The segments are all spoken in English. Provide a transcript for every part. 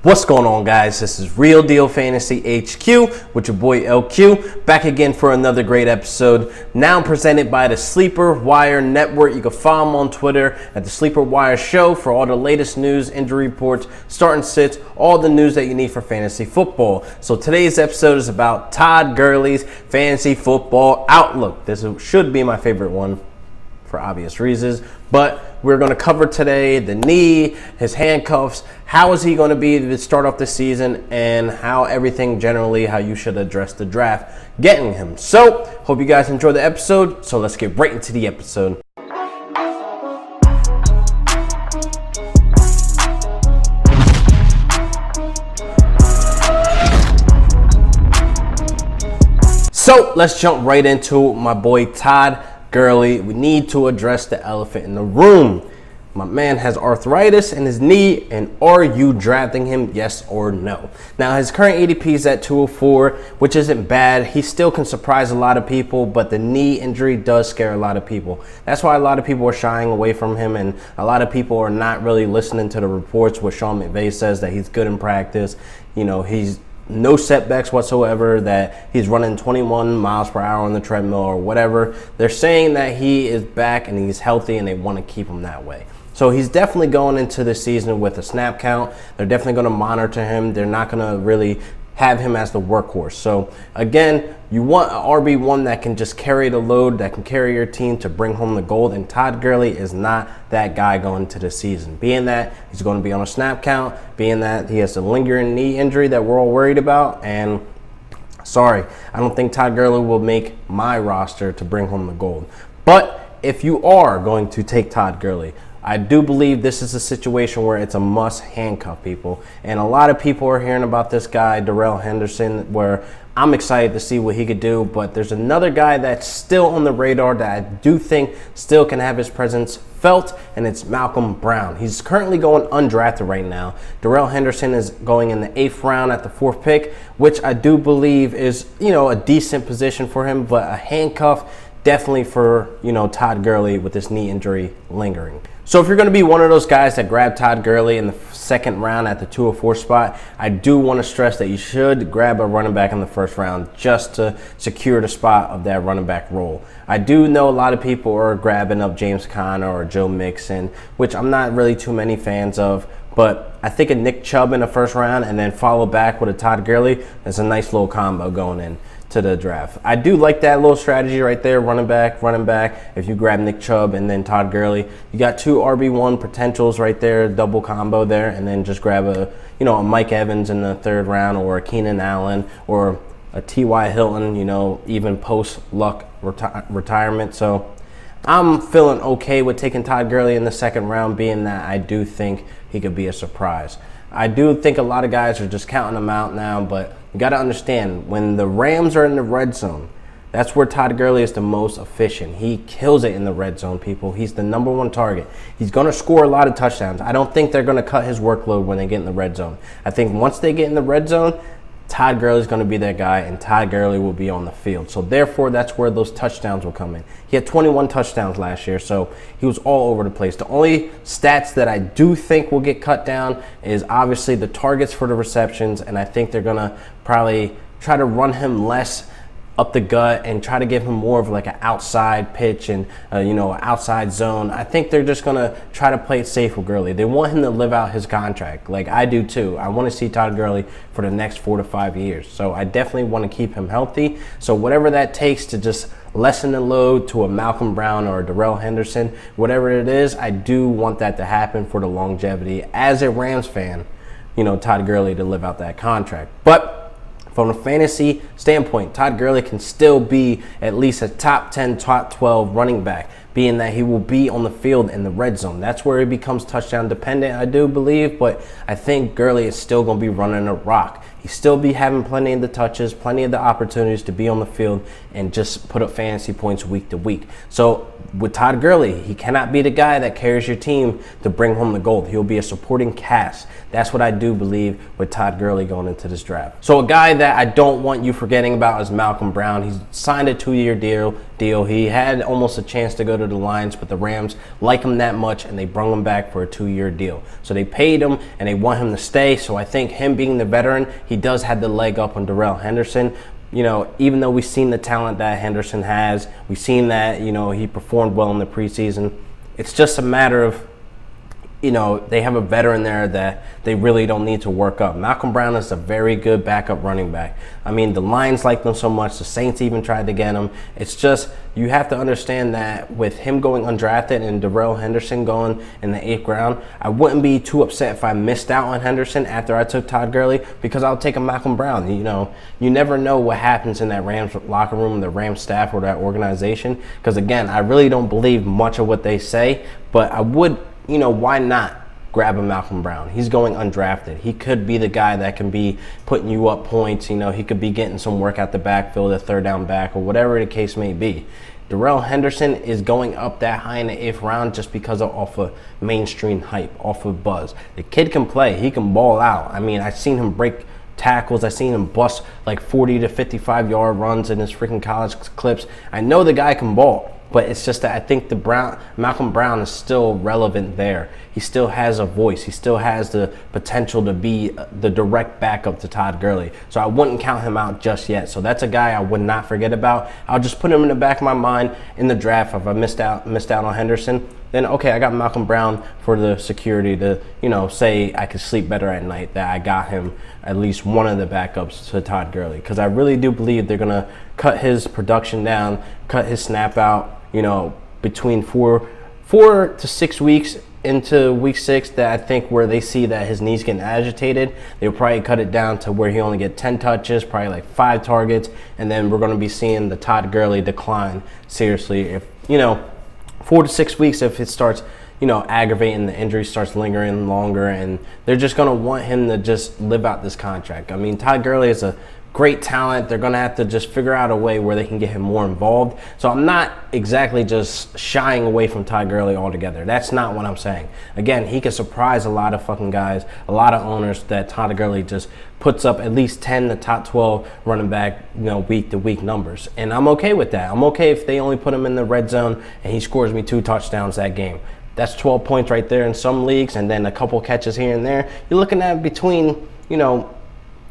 What's going on, guys? This is Real Deal Fantasy HQ with your boy LQ, back again for another great episode, now presented by the Sleeper Wire Network. You can follow them on Twitter at the Sleeper Wire Show for all the latest news, injury reports, starting sits, all the news that you need for fantasy football. So today's episode is about Todd Gurley's fantasy football outlook. This should be my favorite one for obvious reasons, but we're going to cover today the knee, his handcuffs, how is he going to be to start off the season, and how everything generally, how you should address the draft getting him. So, hope you guys enjoy the episode, so let's get right into the episode. So, let's jump right into my boy Todd Gurley. We need to address the elephant in the room. My man has arthritis in his knee, and are you drafting him, yes or no? Now, his current ADP is at 204, which isn't bad. He still can surprise a lot of people, but the knee injury does scare a lot of people. That's why a lot of people are shying away from him, and a lot of people are not really listening to the reports where Sean McVay says that he's good in practice. You know, he's no setbacks whatsoever, that he's running 21 miles per hour on the treadmill or whatever. They're saying that he is back and he's healthy and they want to keep him that way. So he's definitely going into the season with a snap count. They're definitely going to monitor him. They're not going to really have him as the workhorse. So again, you want an RB1 that can just carry the load, that can carry your team to bring home the gold, and Todd Gurley is not that guy going into the season. Being that he's going to be on a snap count, being that he has a lingering knee injury that we're all worried about, and sorry, I don't think Todd Gurley will make my roster to bring home the gold. But if you are going to take Todd Gurley, I do believe this is a situation where it's a must handcuff people. And a lot of people are hearing about this guy, Darrell Henderson, where I'm excited to see what he could do. But there's another guy that's still on the radar that I do think still can have his presence felt, and it's Malcolm Brown. He's currently going undrafted right now. Darrell Henderson is going in the 8th round at the 4th pick, which I do believe is, a decent position for him, but a handcuff definitely for, Todd Gurley with this knee injury lingering. So if you're going to be one of those guys that grab Todd Gurley in the 2nd round at the 204 spot, I do want to stress that you should grab a running back in the 1st round just to secure the spot of that running back role. I do know a lot of people are grabbing up James Conner or Joe Mixon, which I'm not really too many fans of, but I think a Nick Chubb in the 1st round and then follow back with a Todd Gurley is a nice little combo going in to the draft. I do like that little strategy right there, running back. If you grab Nick Chubb and then Todd Gurley, you got 2 RB1 potentials right there, double combo there, and then just grab a Mike Evans in the 3rd round, or a Keenan Allen, or a T.Y. Hilton, even post-Luck retirement. So I'm feeling okay with taking Todd Gurley in the 2nd round, being that I do think he could be a surprise. I do think a lot of guys are just counting him out now, but you got to understand, when the Rams are in the red zone, that's where Todd Gurley is the most efficient. He kills it in the red zone, people. He's the number 1 target. He's going to score a lot of touchdowns. I don't think they're going to cut his workload when they get in the red zone. I think once they get in the red zone, Todd Gurley is going to be that guy, and Todd Gurley will be on the field. So therefore, that's where those touchdowns will come in. He had 21 touchdowns last year, so he was all over the place. The only stats that I do think will get cut down is obviously the targets for the receptions, and I think they're going to probably try to run him less up the gut and try to give him more of like an outside pitch and an outside zone. I think they're just gonna try to play it safe with Gurley. They want him to live out his contract, like I do too. I want to see Todd Gurley for the next 4 to 5 years. So I definitely want to keep him healthy. So whatever that takes to just lessen the load to a Malcolm Brown or a Darrell Henderson, whatever it is, I do want that to happen for the longevity as a Rams fan. Todd Gurley to live out that contract, but from a fantasy standpoint, Todd Gurley can still be at least a top 10, top 12 running back, being that he will be on the field in the red zone. That's where he becomes touchdown dependent, I do believe, but I think Gurley is still going to be running a rock. He still be having plenty of the touches, plenty of the opportunities to be on the field and just put up fantasy points week to week. So with Todd Gurley, he cannot be the guy that carries your team to bring home the gold. He'll be a supporting cast. That's what I do believe with Todd Gurley going into this draft. So a guy that I don't want you forgetting about is Malcolm Brown. He's signed a 2-year deal. He had almost a chance to go to the Lions, but the Rams like him that much, and they brung him back for a 2-year deal. So they paid him, and they want him to stay. So I think him being the veteran, he does have the leg up on Darrell Henderson. You know, even though we've seen the talent that Henderson has, we've seen that, you know, he performed well in the preseason. It's just a matter of, you know, they have a veteran there that they really don't need to work up. Malcolm Brown is a very good backup running back. I mean, the Lions like them so much. The Saints even tried to get him. It's just, you have to understand that with him going undrafted and Darrell Henderson going in the 8th round, I wouldn't be too upset if I missed out on Henderson after I took Todd Gurley, because I'll take a Malcolm Brown. You know, you never know what happens in that Rams locker room, the Rams staff, or that organization. Because again, I really don't believe much of what they say, but I would, you know, why not grab a Malcolm Brown? He's going undrafted. He could be the guy that can be putting you up points. You know, he could be getting some work out the backfield, a 3rd down back, or whatever the case may be. Darrell Henderson is going up that high in the 8th round just because off of mainstream hype, off of buzz. The kid can play. He can ball out. I mean, I've seen him break tackles. I've seen him bust like 40 to 55-yard runs in his freaking college clips. I know the guy can ball. But it's just that I think Malcolm Brown is still relevant there. He still has a voice. He still has the potential to be the direct backup to Todd Gurley. So I wouldn't count him out just yet. So that's a guy I would not forget about. I'll just put him in the back of my mind in the draft. If I missed out on Henderson, then okay, I got Malcolm Brown for the security to, you know, say I could sleep better at night that I got him at least one of the backups to Todd Gurley. Because I really do believe they're going to cut his production down, cut his snap out, you know, between 4 to 6 weeks into week 6, that I think where they see that his knees getting agitated, they'll probably cut it down to where he only get 10 touches, probably like 5 targets, and then we're going to be seeing the Todd Gurley decline seriously. If, you know, 4 to 6 weeks, if it starts, you know, aggravating, the injury starts lingering longer, and they're just going to want him to just live out this contract. I mean, Todd Gurley is a great talent. They're going to have to just figure out a way where they can get him more involved. So I'm not exactly just shying away from Todd Gurley altogether. That's not what I'm saying. Again, he can surprise a lot of fucking guys, a lot of owners, that Todd Gurley just puts up at least 10 to top 12 running back, you know, week to week numbers. And I'm okay with that. I'm okay if they only put him in the red zone and he scores me 2 touchdowns that game. That's 12 points right there in some leagues, and then a couple catches here and there. You're looking at between, you know,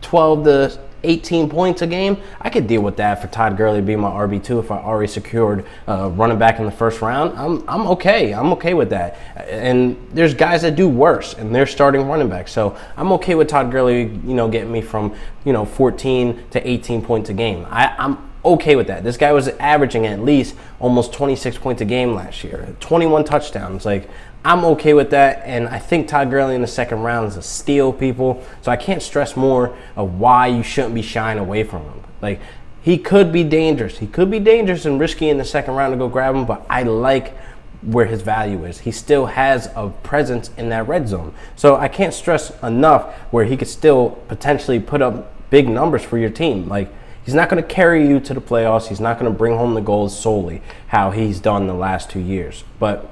12 to 18 points a game. I could deal with that for Todd Gurley being my RB2 if I already secured running back in the 1st round. I'm okay. I'm okay with that. And there's guys that do worse, and they're starting running back. So I'm okay with Todd Gurley, you know, getting me from, you know, 14 to 18 points a game. I'm okay with that. This guy was averaging at least almost 26 points a game last year, 21 touchdowns. Like, I'm okay with that, and I think Todd Gurley in the 2nd round is a steal, people. So I can't stress more of why you shouldn't be shying away from him. Like, he could be dangerous. He could be dangerous and risky in the 2nd round to go grab him, but I like where his value is. He still has a presence in that red zone. So I can't stress enough where he could still potentially put up big numbers for your team. Like, he's not going to carry you to the playoffs. He's not going to bring home the goals solely how he's done the last 2 years. But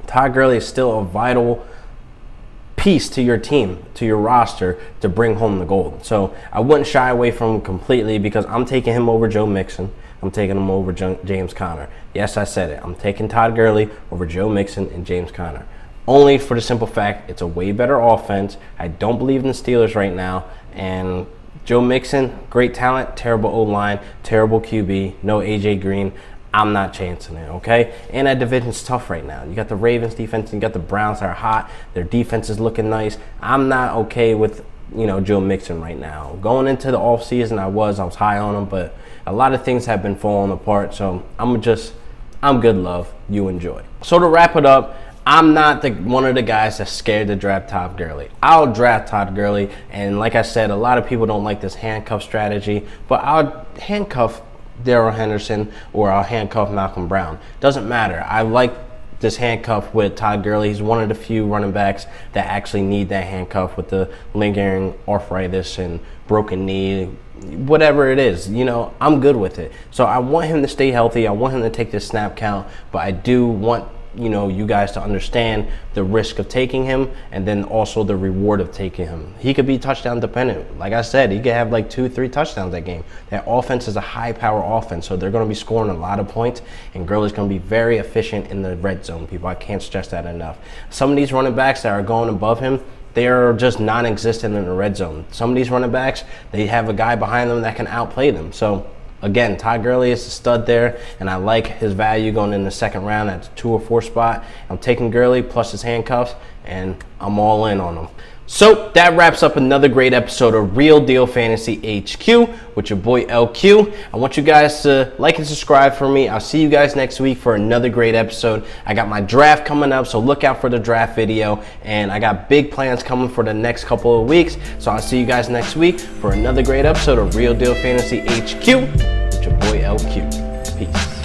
Todd Gurley is still a vital piece to your team, to your roster, to bring home the gold. So I wouldn't shy away from him completely, because I'm taking him over Joe Mixon. I'm taking him over James Conner. Yes, I said it. I'm taking Todd Gurley over Joe Mixon and James Conner. Only for the simple fact it's a way better offense. I don't believe in the Steelers right now. And Joe Mixon, great talent, terrible O-line, terrible QB, no A.J. Green. I'm not chancing it, okay? And that division's tough right now. You got the Ravens defense, and you got the Browns that are hot. Their defense is looking nice. I'm not okay with, you know, Joe Mixon right now. Going into the offseason, I was high on him, but a lot of things have been falling apart. So I'm good love. You enjoy. So to wrap it up, I'm not one of the guys that's scared to draft Todd Gurley. I'll draft Todd Gurley, and like I said, a lot of people don't like this handcuff strategy, but I'll handcuff Darrell Henderson or I'll handcuff Malcolm Brown. Doesn't matter. I like this handcuff with Todd Gurley. He's one of the few running backs that actually need that handcuff with the lingering arthritis and broken knee, whatever it is. You know, I'm good with it. So I want him to stay healthy. I want him to take this snap count, but I do want, you know, you guys to understand the risk of taking him and then also the reward of taking him. He could be touchdown dependent. Like I said, he could have like 2-3 touchdowns that game. That offense is a high power offense, so they're going to be scoring a lot of points, and Gurley's going to be very efficient in the red zone, people. I can't stress that enough. Some of these running backs that are going above him, they are just non-existent in the red zone. Some of these running backs, they have a guy behind them that can outplay them. So again, Todd Gurley is a stud there, and I like his value going in the second round at the 2 or 4 spot. I'm taking Gurley plus his handcuffs, and I'm all in on him. So that wraps up another great episode of Real Deal Fantasy HQ with your boy LQ. I want you guys to like and subscribe for me. I'll see you guys next week for another great episode. I got my draft coming up, so look out for the draft video, and I got big plans coming for the next couple of weeks. So I'll see you guys next week for another great episode of Real Deal Fantasy HQ with your boy LQ. Peace.